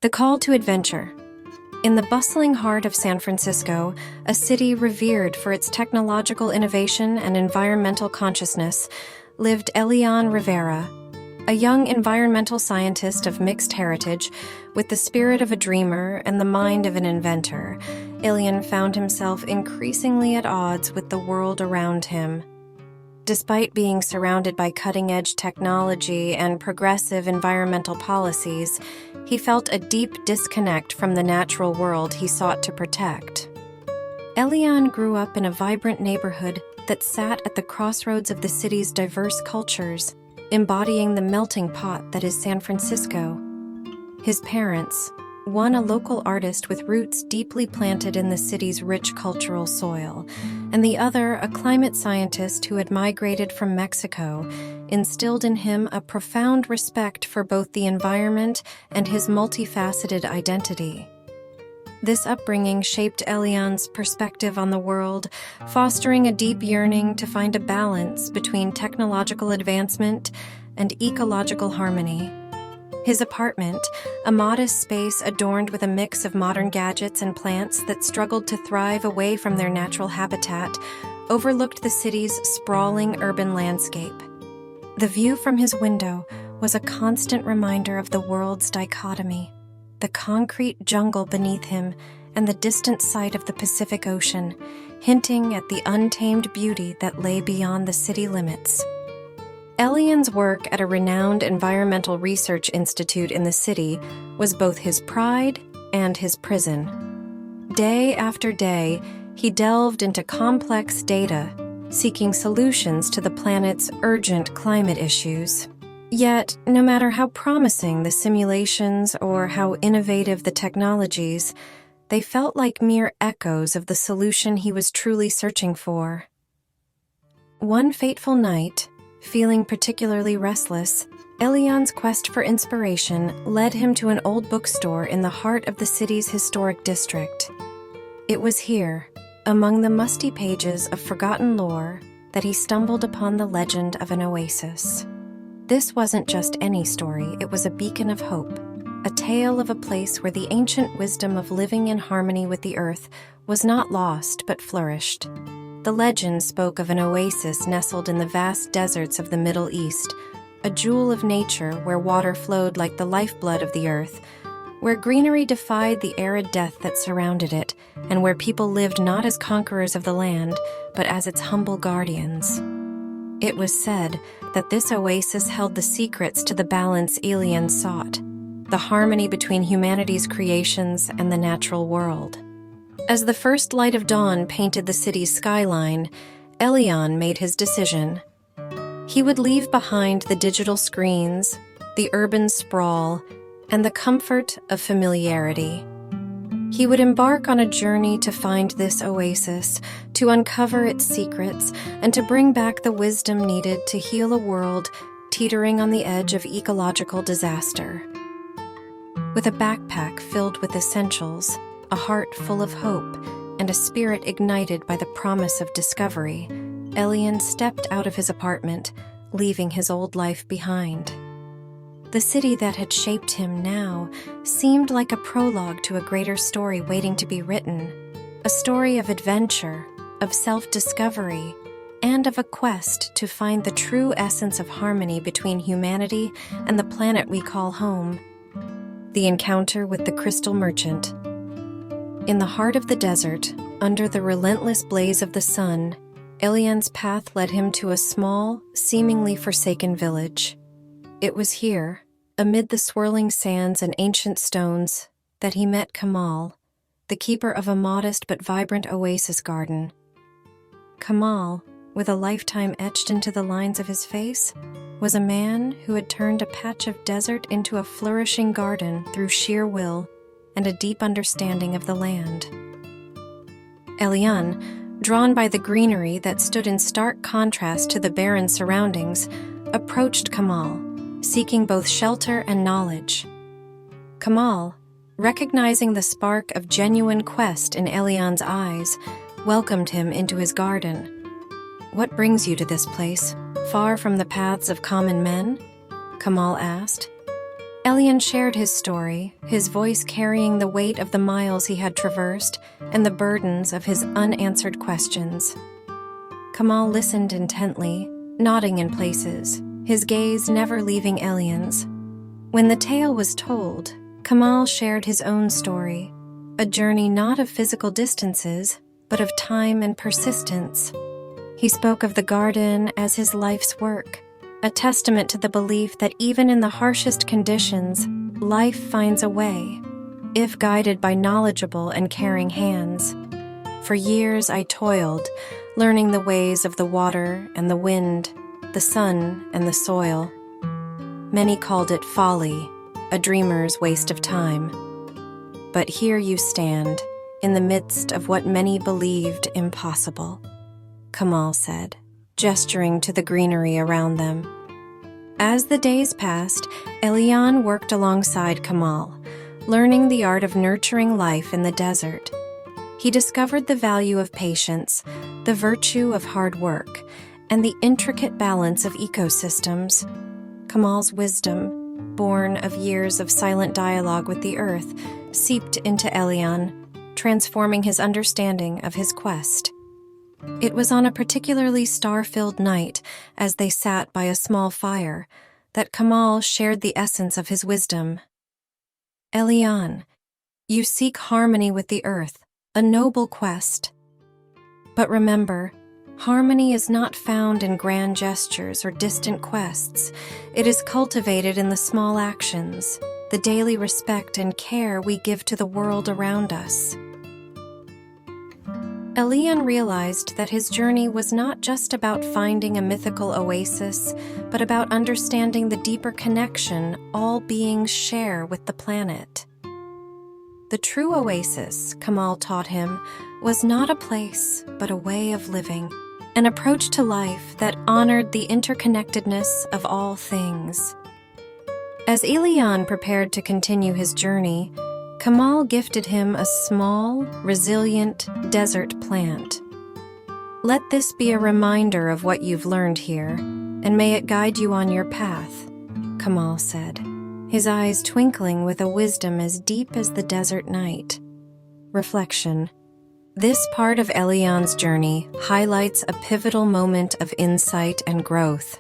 The call to adventure. In the bustling heart of San Francisco, a city revered for its technological innovation and environmental consciousness, lived Elián Rivera, a young environmental scientist of mixed heritage. With the spirit of a dreamer and the mind of an inventor, Elián found himself increasingly at odds with the world around him. Despite being surrounded by cutting-edge technology and progressive environmental policies, he felt a deep disconnect from the natural world he sought to protect. Elián grew up in a vibrant neighborhood that sat at the crossroads of the city's diverse cultures, embodying the melting pot that is San Francisco. His parents, one a local artist with roots deeply planted in the city's rich cultural soil, and the other a climate scientist who had migrated from Mexico, instilled in him a profound respect for both the environment and his multifaceted identity. This upbringing shaped Elián's perspective on the world, fostering a deep yearning to find a balance between technological advancement and ecological harmony. His apartment, a modest space adorned with a mix of modern gadgets and plants that struggled to thrive away from their natural habitat, overlooked the city's sprawling urban landscape. The view from his window was a constant reminder of the world's dichotomy: the concrete jungle beneath him and the distant sight of the Pacific Ocean, hinting at the untamed beauty that lay beyond the city limits. Elián's work at a renowned environmental research institute in the city was both his pride and his prison. Day after day, he delved into complex data, seeking solutions to the planet's urgent climate issues. Yet, no matter how promising the simulations or how innovative the technologies, they felt like mere echoes of the solution he was truly searching for. One fateful night, feeling particularly restless, Elián's quest for inspiration led him to an old bookstore in the heart of the city's historic district. It was here, among the musty pages of forgotten lore, that he stumbled upon the legend of an oasis. This wasn't just any story, it was a beacon of hope, a tale of a place where the ancient wisdom of living in harmony with the earth was not lost but flourished. The legend spoke of an oasis nestled in the vast deserts of the Middle East, a jewel of nature where water flowed like the lifeblood of the earth, where greenery defied the arid death that surrounded it, and where people lived not as conquerors of the land, but as its humble guardians. It was said that this oasis held the secrets to the balance Elián sought, the harmony between humanity's creations and the natural world. As the first light of dawn painted the city's skyline, Elián made his decision. He would leave behind the digital screens, the urban sprawl, and the comfort of familiarity. He would embark on a journey to find this oasis, to uncover its secrets, and to bring back the wisdom needed to heal a world teetering on the edge of ecological disaster. With a backpack filled with essentials, a heart full of hope, and a spirit ignited by the promise of discovery, Elián stepped out of his apartment, leaving his old life behind. The city that had shaped him now seemed like a prologue to a greater story waiting to be written, a story of adventure, of self-discovery, and of a quest to find the true essence of harmony between humanity and the planet we call home. The encounter with the Crystal Merchant. In the heart of the desert, under the relentless blaze of the sun, Elián's path led him to a small, seemingly forsaken village. It was here, amid the swirling sands and ancient stones, that he met Kamal, the keeper of a modest but vibrant oasis garden. Kamal, with a lifetime etched into the lines of his face, was a man who had turned a patch of desert into a flourishing garden through sheer will and a deep understanding of the land. Elián, drawn by the greenery that stood in stark contrast to the barren surroundings, approached Kamal, seeking both shelter and knowledge. Kamal, recognizing the spark of genuine quest in Elián's eyes, welcomed him into his garden. "What brings you to this place, far from the paths of common men?" Kamal asked. Elián shared his story, his voice carrying the weight of the miles he had traversed and the burdens of his unanswered questions. Kamal listened intently, nodding in places, his gaze never leaving Elián's. When the tale was told, Kamal shared his own story, a journey not of physical distances, but of time and persistence. He spoke of the garden as his life's work, a testament to the belief that even in the harshest conditions, life finds a way, if guided by knowledgeable and caring hands. For years I toiled, learning the ways of the water and the wind, the sun and the soil. Many called it folly, a dreamer's waste of time. But here you stand, in the midst of what many believed impossible, Kamal said, gesturing to the greenery around them. As the days passed, Elián worked alongside Kamal, learning the art of nurturing life in the desert. He discovered the value of patience, the virtue of hard work, and the intricate balance of ecosystems. Kamal's wisdom, born of years of silent dialogue with the earth, seeped into Elián, transforming his understanding of his quest. It was on a particularly star-filled night, as they sat by a small fire, that Kamal shared the essence of his wisdom. Elián, you seek harmony with the earth, a noble quest. But remember, harmony is not found in grand gestures or distant quests. It is cultivated in the small actions, the daily respect and care we give to the world around us. Elián realized that his journey was not just about finding a mythical oasis, but about understanding the deeper connection all beings share with the planet. The true oasis, Kamal taught him, was not a place, but a way of living, an approach to life that honored the interconnectedness of all things. As Elián prepared to continue his journey, Kamal gifted him a small, resilient desert plant. Let this be a reminder of what you've learned here, and may it guide you on your path, Kamal said, his eyes twinkling with a wisdom as deep as the desert night. Reflection. This part of Elián's journey highlights a pivotal moment of insight and growth.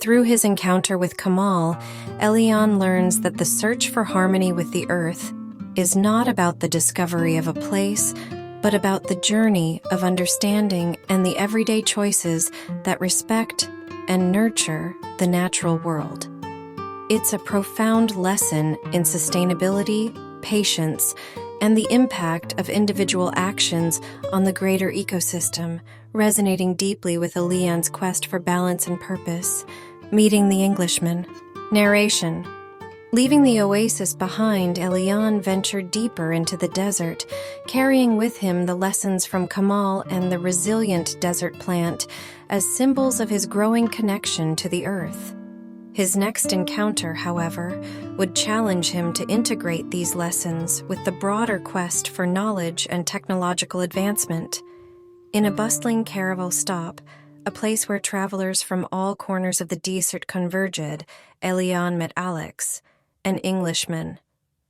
Through his encounter with Kamal, Elián learns that the search for harmony with the earth is not about the discovery of a place, but about the journey of understanding and the everyday choices that respect and nurture the natural world. It's a profound lesson in sustainability, patience, and the impact of individual actions on the greater ecosystem, resonating deeply with Elián's quest for balance and purpose. Meeting the Englishman. Narration. Leaving the oasis behind, Elián ventured deeper into the desert, carrying with him the lessons from Kamal and the resilient desert plant as symbols of his growing connection to the earth. His next encounter, however, would challenge him to integrate these lessons with the broader quest for knowledge and technological advancement. In a bustling caravel stop, a place where travelers from all corners of the desert converged, Elián met Alex, an Englishman,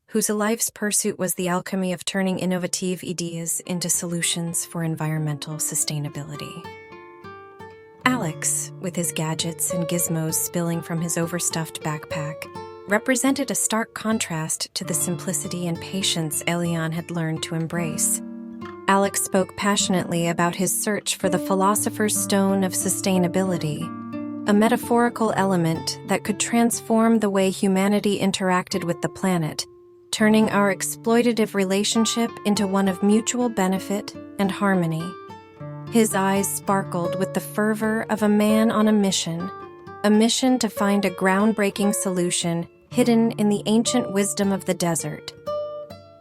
whose life's pursuit was the alchemy of turning innovative ideas into solutions for environmental sustainability. Alex, with his gadgets and gizmos spilling from his overstuffed backpack, represented a stark contrast to the simplicity and patience Elián had learned to embrace. Alex spoke passionately about his search for the philosopher's stone of sustainability, a metaphorical element that could transform the way humanity interacted with the planet, turning our exploitative relationship into one of mutual benefit and harmony. His eyes sparkled with the fervor of a man on a mission to find a groundbreaking solution hidden in the ancient wisdom of the desert.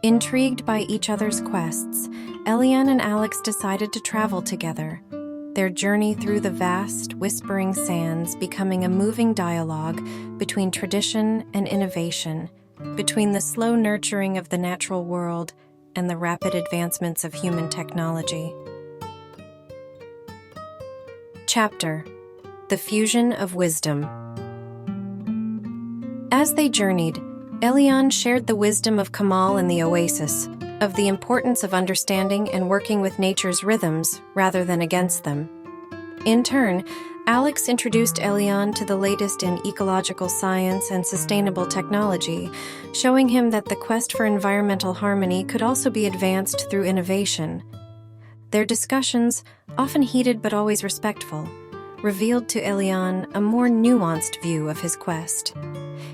Intrigued by each other's quests, Elián and Alex decided to travel together, their journey through the vast, whispering sands becoming a moving dialogue between tradition and innovation, between the slow nurturing of the natural world and the rapid advancements of human technology. Chapter: The Fusion of Wisdom. As they journeyed, Elián shared the wisdom of Kamal and the oasis, of the importance of understanding and working with nature's rhythms rather than against them. In turn, Alex introduced Elián to the latest in ecological science and sustainable technology, showing him that the quest for environmental harmony could also be advanced through innovation. Their discussions, often heated but always respectful, revealed to Elián a more nuanced view of his quest.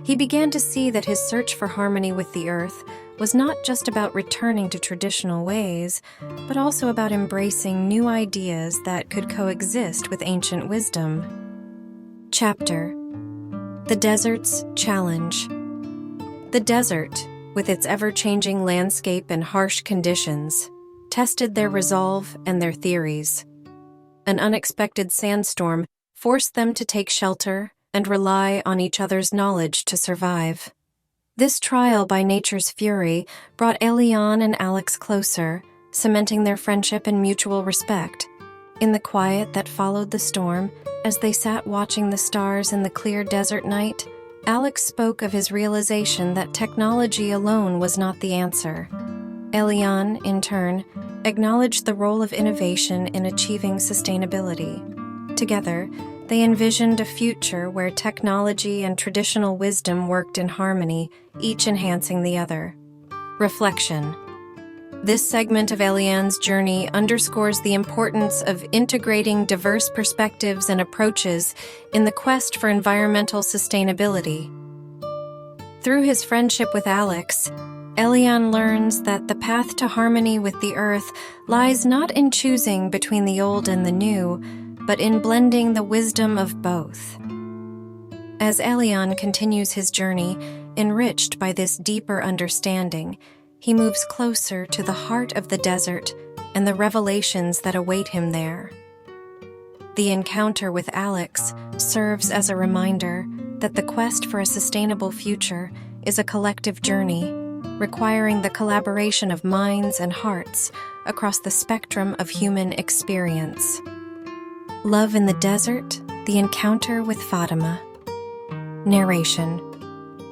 He began to see that his search for harmony with the earth was not just about returning to traditional ways, but also about embracing new ideas that could coexist with ancient wisdom. Chapter: The Desert's Challenge. The desert, with its ever-changing landscape and harsh conditions, tested their resolve and their theories. An unexpected sandstorm forced them to take shelter and rely on each other's knowledge to survive. This trial by nature's fury brought Elián and Alex closer, cementing their friendship and mutual respect. In the quiet that followed the storm, as they sat watching the stars in the clear desert night, Alex spoke of his realization that technology alone was not the answer. Elián, in turn, acknowledged the role of innovation in achieving sustainability. Together, they envisioned a future where technology and traditional wisdom worked in harmony, each enhancing the other. Reflection. This segment of Elián's journey underscores the importance of integrating diverse perspectives and approaches in the quest for environmental sustainability. Through his friendship with Alex, Elián learns that the path to harmony with the earth lies not in choosing between the old and the new, but in blending the wisdom of both. As Elián continues his journey, enriched by this deeper understanding, he moves closer to the heart of the desert and the revelations that await him there. The encounter with Alex serves as a reminder that the quest for a sustainable future is a collective journey, requiring the collaboration of minds and hearts across the spectrum of human experience. Love in the Desert, the encounter with Fatima. Narration.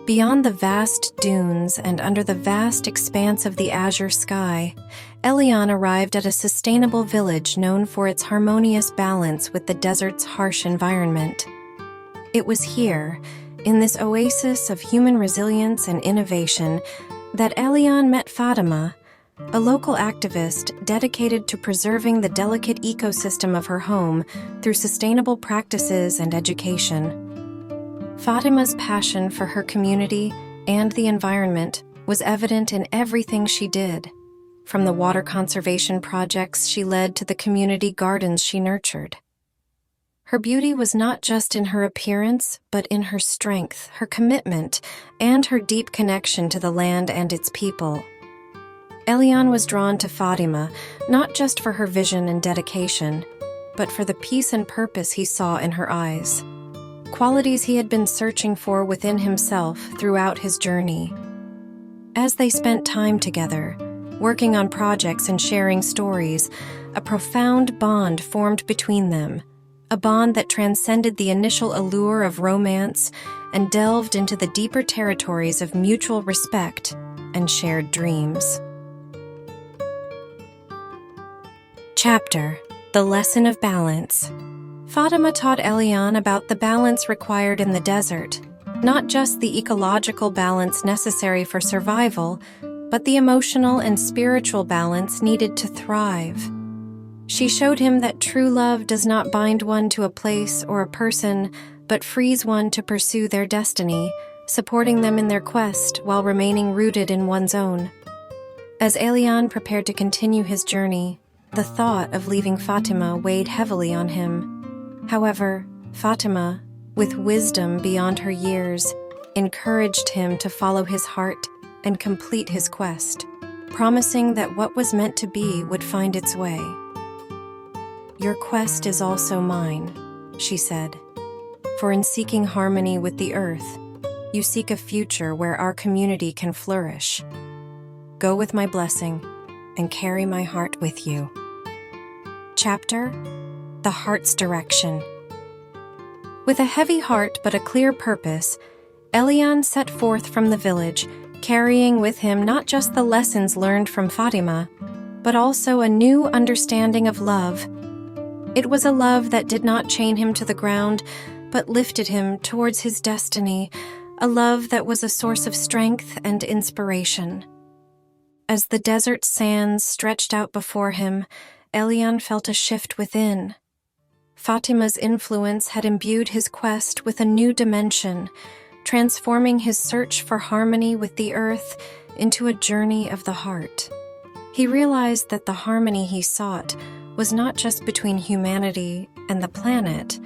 Beyond the vast dunes and under the vast expanse of the azure sky, Elián arrived at a sustainable village known for its harmonious balance with the desert's harsh environment. It was here, in this oasis of human resilience and innovation, that Elián met Fatima, a local activist dedicated to preserving the delicate ecosystem of her home through sustainable practices and education. Fatima's passion for her community and the environment was evident in everything she did, from the water conservation projects she led to the community gardens she nurtured. Her beauty was not just in her appearance, but in her strength, her commitment, and her deep connection to the land and its people. Elián was drawn to Fatima not just for her vision and dedication, but for the peace and purpose he saw in her eyes, qualities he had been searching for within himself throughout his journey. As they spent time together, working on projects and sharing stories, a profound bond formed between them, a bond that transcended the initial allure of romance and delved into the deeper territories of mutual respect and shared dreams. Chapter: The Lesson of Balance. Fatima taught Elián about the balance required in the desert, not just the ecological balance necessary for survival, but the emotional and spiritual balance needed to thrive. She showed him that true love does not bind one to a place or a person, but frees one to pursue their destiny, supporting them in their quest while remaining rooted in one's own. As Elián prepared to continue his journey, the thought of leaving Fatima weighed heavily on him. However, Fatima, with wisdom beyond her years, encouraged him to follow his heart and complete his quest, promising that what was meant to be would find its way. "Your quest is also mine," she said, "for in seeking harmony with the earth, you seek a future where our community can flourish. Go with my blessing and carry my heart with you." Chapter: The Heart's Direction. With a heavy heart but a clear purpose, Elián set forth from the village, carrying with him not just the lessons learned from Fatima, but also a new understanding of love. It was a love that did not chain him to the ground, but lifted him towards his destiny, a love that was a source of strength and inspiration. As the desert sands stretched out before him, Elián felt a shift within. Fatima's influence had imbued his quest with a new dimension, transforming his search for harmony with the earth into a journey of the heart. He realized that the harmony he sought was not just between humanity and the planet,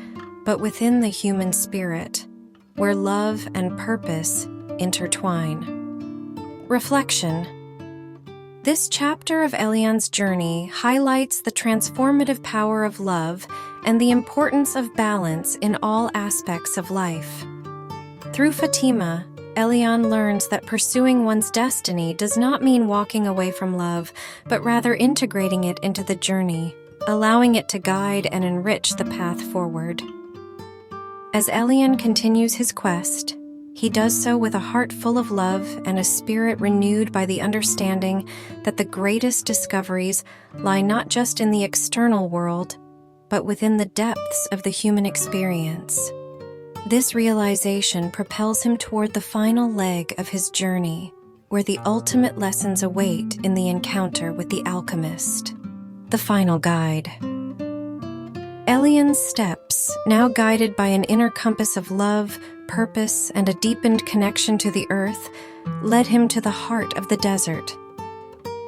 but within the human spirit, where love and purpose intertwine. Reflection. This chapter of Elián's journey highlights the transformative power of love and the importance of balance in all aspects of life. Through Fatima, Elián learns that pursuing one's destiny does not mean walking away from love, but rather integrating it into the journey, allowing it to guide and enrich the path forward. As Elián continues his quest, he does so with a heart full of love and a spirit renewed by the understanding that the greatest discoveries lie not just in the external world, but within the depths of the human experience. This realization propels him toward the final leg of his journey, where the ultimate lessons await in the encounter with the Alchemist, the final guide. Elián's steps, now guided by an inner compass of love, purpose, and a deepened connection to the earth, led him to the heart of the desert.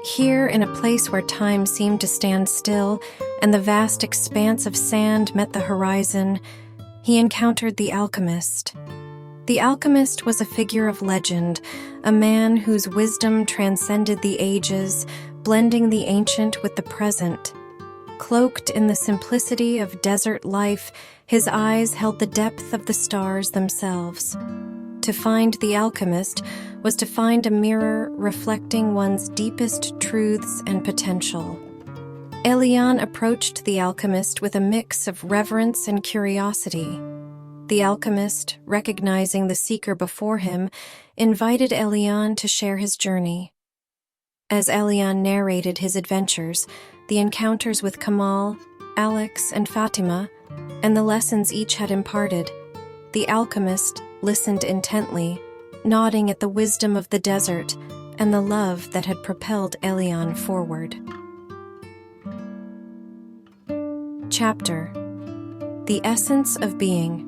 Here, in a place where time seemed to stand still and the vast expanse of sand met the horizon, he encountered the Alchemist. The Alchemist was a figure of legend, a man whose wisdom transcended the ages, blending the ancient with the present. Cloaked in the simplicity of desert life, his eyes held the depth of the stars themselves. To find the Alchemist was to find a mirror reflecting one's deepest truths and potential. Elián approached the Alchemist with a mix of reverence and curiosity. The Alchemist, recognizing the seeker before him, invited Elián to share his journey. As Elián narrated his adventures, the encounters with Kamal, Alex, and Fatima, and the lessons each had imparted, the Alchemist listened intently, nodding at the wisdom of the desert and the love that had propelled Elián forward. Chapter: The Essence of Being.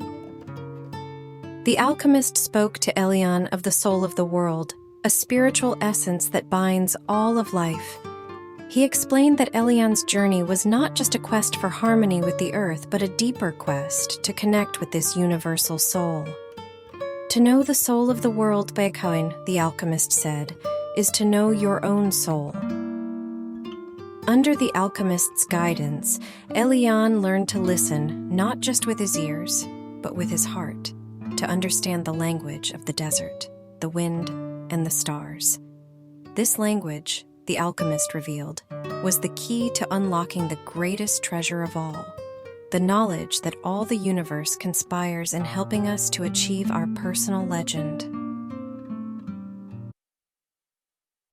The Alchemist spoke to Elián of the soul of the world, a spiritual essence that binds all of life. He explained that Elián's journey was not just a quest for harmony with the earth, but a deeper quest to connect with this universal soul. To know the soul of the world, the Alchemist said, is to know your own soul. Under the Alchemist's guidance, Elián learned to listen not just with his ears, but with his heart, to understand the language of the desert, the wind, and the stars. This language, the Alchemist revealed, was the key to unlocking the greatest treasure of all, the knowledge that all the universe conspires in helping us to achieve our personal legend.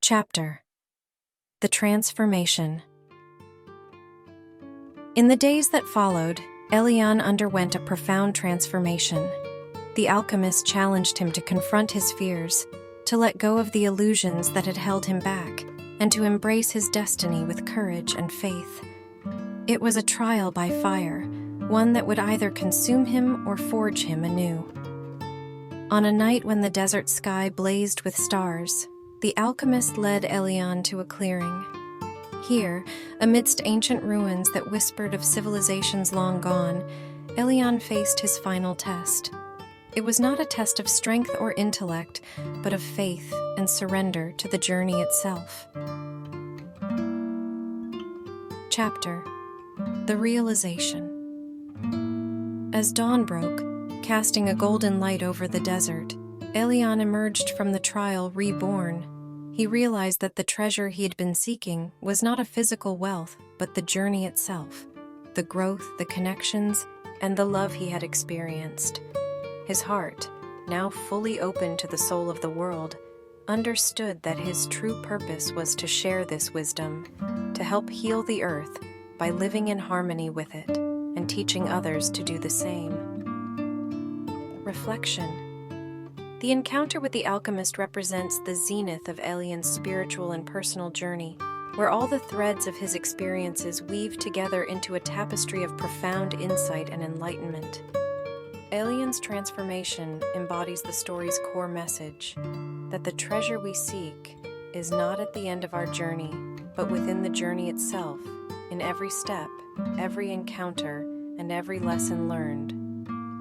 Chapter: The Transformation. In the days that followed, Elián underwent a profound transformation. The Alchemist challenged him to confront his fears, to let go of the illusions that had held him back, and to embrace his destiny with courage and faith. It was a trial by fire, one that would either consume him or forge him anew. On a night when the desert sky blazed with stars, the Alchemist led Elián to a clearing. Here, amidst ancient ruins that whispered of civilizations long gone, Elián faced his final test. It was not a test of strength or intellect, but of faith and surrender to the journey itself. Chapter: The Realization. As dawn broke, casting a golden light over the desert, Elián emerged from the trial reborn. He realized that the treasure he had been seeking was not a physical wealth, but the journey itself, the growth, the connections, and the love he had experienced. His heart, now fully open to the soul of the world, understood that his true purpose was to share this wisdom, to help heal the earth by living in harmony with it and teaching others to do the same. Reflection. The encounter with the alchemist represents the zenith of Elián's spiritual and personal journey, where all the threads of his experiences weave together into a tapestry of profound insight and enlightenment. Elián's transformation embodies the story's core message, that the treasure we seek is not at the end of our journey, but within the journey itself, in every step, every encounter, and every lesson learned.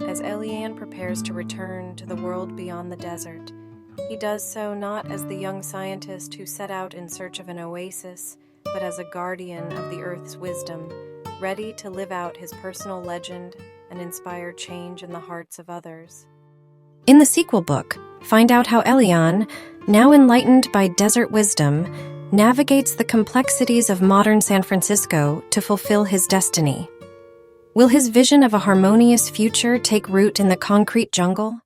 As Elián prepares to return to the world beyond the desert, he does so not as the young scientist who set out in search of an oasis, but as a guardian of the Earth's wisdom, ready to live out his personal legend and inspire change in the hearts of others. In the sequel book, find out how Elián, now enlightened by desert wisdom, navigates the complexities of modern San Francisco to fulfill his destiny. Will his vision of a harmonious future take root in the concrete jungle?